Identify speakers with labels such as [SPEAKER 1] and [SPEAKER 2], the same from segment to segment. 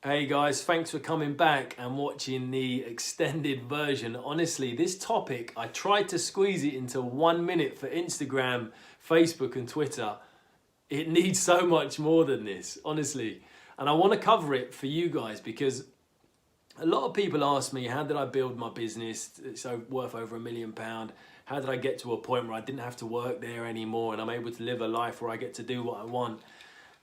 [SPEAKER 1] Hey guys, thanks for coming back and watching the extended version. Honestly, this topic, I tried to squeeze it into 1 minute for Instagram, Facebook and Twitter. It needs so much more than this, honestly. And I want to cover it for you guys because a lot of people ask me, how did I build my business? It's worth over £1 million. How did I get to a point where I didn't have to work there anymore and I'm able to live a life where I get to do what I want?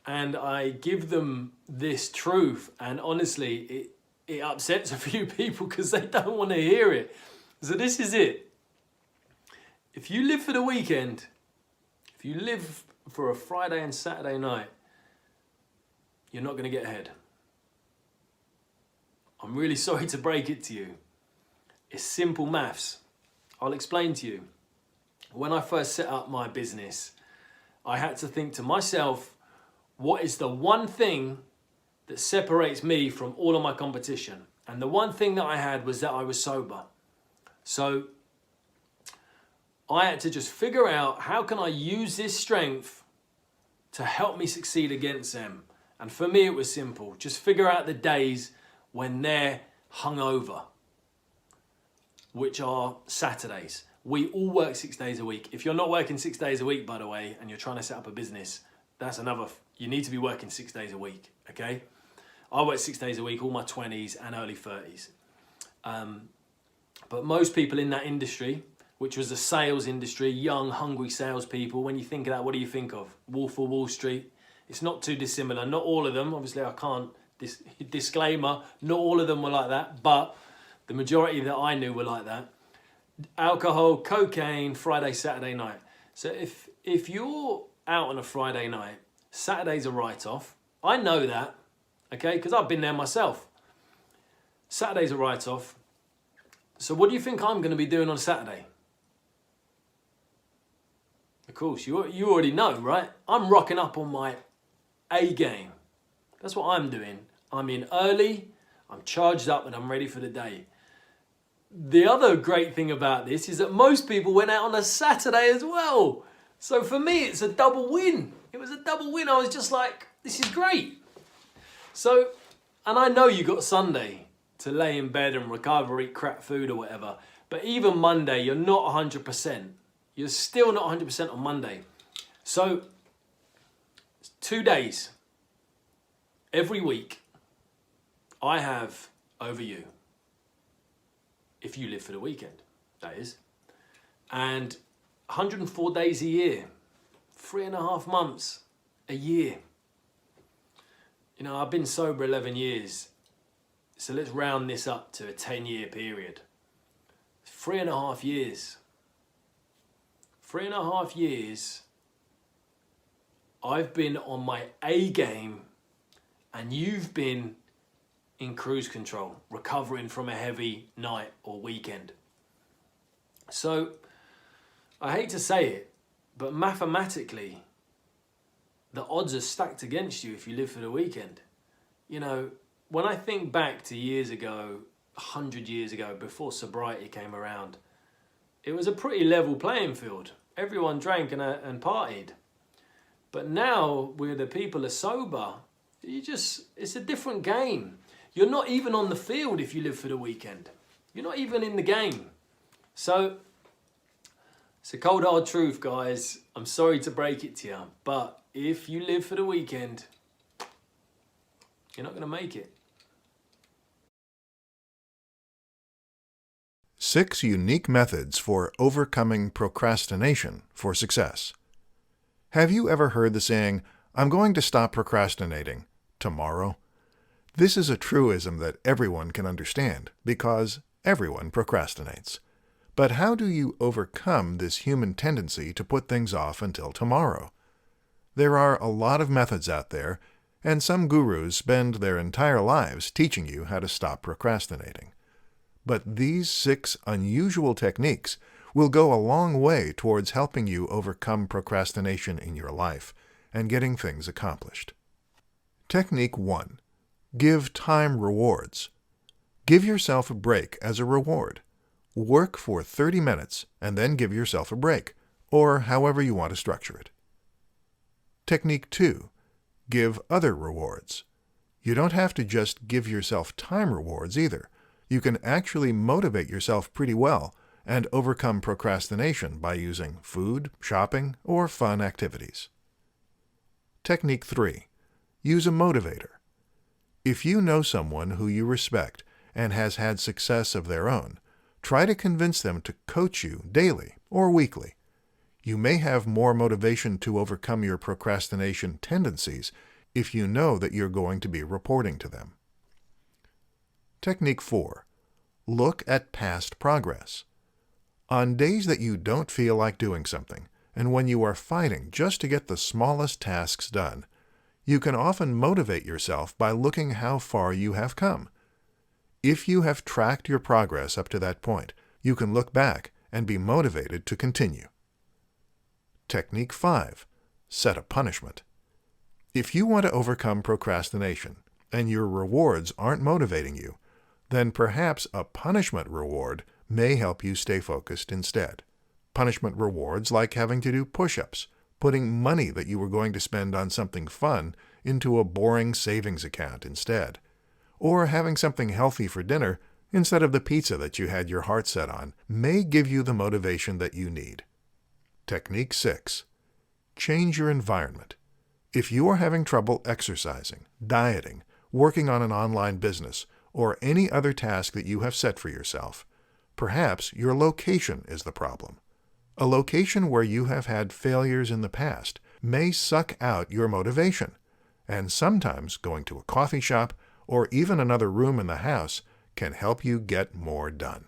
[SPEAKER 1] And I give them this truth, and honestly, it upsets a few people because they don't want to hear it. So this is it. If you live for the weekend, if you live for a Friday and Saturday night, you're not going to get ahead. I'm really sorry to break it to you. It's simple maths. I'll explain to you. When I first set up my business, I had to think to myself, what is the one thing that separates me from all of my competition? And the one thing that I had was that I was sober. So I had to just figure out, how can I use this strength to help me succeed against them? And for me, it was simple. Just figure out the days when they're hungover, which are Saturdays. We all work 6 days a week. If you're not working 6 days a week, by the way, and you're trying to set up a business, that's another, you need to be working 6 days a week, okay? I worked 6 days a week, all my 20s and early 30s. But most people in that industry, which was a sales industry, young, hungry salespeople, when you think of that, what do you think of? Wolf of Wall Street? It's not too dissimilar. Not all of them, obviously I can't, disclaimer, not all of them were like that, but the majority that I knew were like that. Alcohol, cocaine, Friday, Saturday night. So if you're out on a Friday night, Saturday's a write-off. I know that, okay, because I've been there myself. Saturday's a write-off. So what do you think I'm going to be doing on Saturday? Of course, you already know, right? I'm rocking up on my A game. That's what I'm doing. I'm in early, I'm charged up, and I'm ready for the day. The other great thing about this is that most people went out on a Saturday as well. So for me, it's a double win. It was a double win. I was just like, this is great. So, and I know you got Sunday to lay in bed and recover, eat crap food or whatever. But even Monday, you're not 100%. You're still not 100% on Monday. So, 2 days every week I have over you. If you live for the weekend, that is. And 104 days a year, 3.5 months a year. You know, I've been sober 11 years. So let's round this up to a 10-year period. 3.5 years. 3.5 years, I've been on my A game and you've been in cruise control, recovering from a heavy night or weekend. So, I hate to say it, but mathematically, the odds are stacked against you if you live for the weekend. You know, when I think back to years ago, 100 years ago, before sobriety came around, it was a pretty level playing field. Everyone drank and partied. But now, where the people are sober, it's a different game. You're not even on the field if you live for the weekend. You're not even in the game. So, it's a cold hard truth, guys. I'm sorry to break it to you, but if you live for the weekend, you're not going to make it.
[SPEAKER 2] 6 unique methods for overcoming procrastination for success. Have you ever heard the saying, "I'm going to stop procrastinating tomorrow"? This is a truism that everyone can understand because everyone procrastinates. But how do you overcome this human tendency to put things off until tomorrow? There are a lot of methods out there, and some gurus spend their entire lives teaching you how to stop procrastinating. But these 6 unusual techniques will go a long way towards helping you overcome procrastination in your life and getting things accomplished. Technique 1. Give time rewards. Give yourself a break as a reward. Work for 30 minutes and then give yourself a break, or however you want to structure it. Technique 2. Give other rewards. You don't have to just give yourself time rewards either. You can actually motivate yourself pretty well and overcome procrastination by using food, shopping, or fun activities. Technique 3. Use a motivator. If you know someone who you respect and has had success of their own, try to convince them to coach you daily or weekly. You may have more motivation to overcome your procrastination tendencies if you know that you're going to be reporting to them. Technique 4. Look at past progress. On days that you don't feel like doing something, and when you are fighting just to get the smallest tasks done, you can often motivate yourself by looking how far you have come. If you have tracked your progress up to that point, you can look back and be motivated to continue. Technique 5. Set a punishment. If you want to overcome procrastination and your rewards aren't motivating you, then perhaps a punishment reward may help you stay focused instead. Punishment rewards like having to do push-ups, putting money that you were going to spend on something fun into a boring savings account instead, or having something healthy for dinner instead of the pizza that you had your heart set on may give you the motivation that you need. Technique 6. Change your environment. If you are having trouble exercising, dieting, working on an online business, or any other task that you have set for yourself, perhaps your location is the problem. A location where you have had failures in the past may suck out your motivation, and sometimes going to a coffee shop or even another room in the house can help you get more done.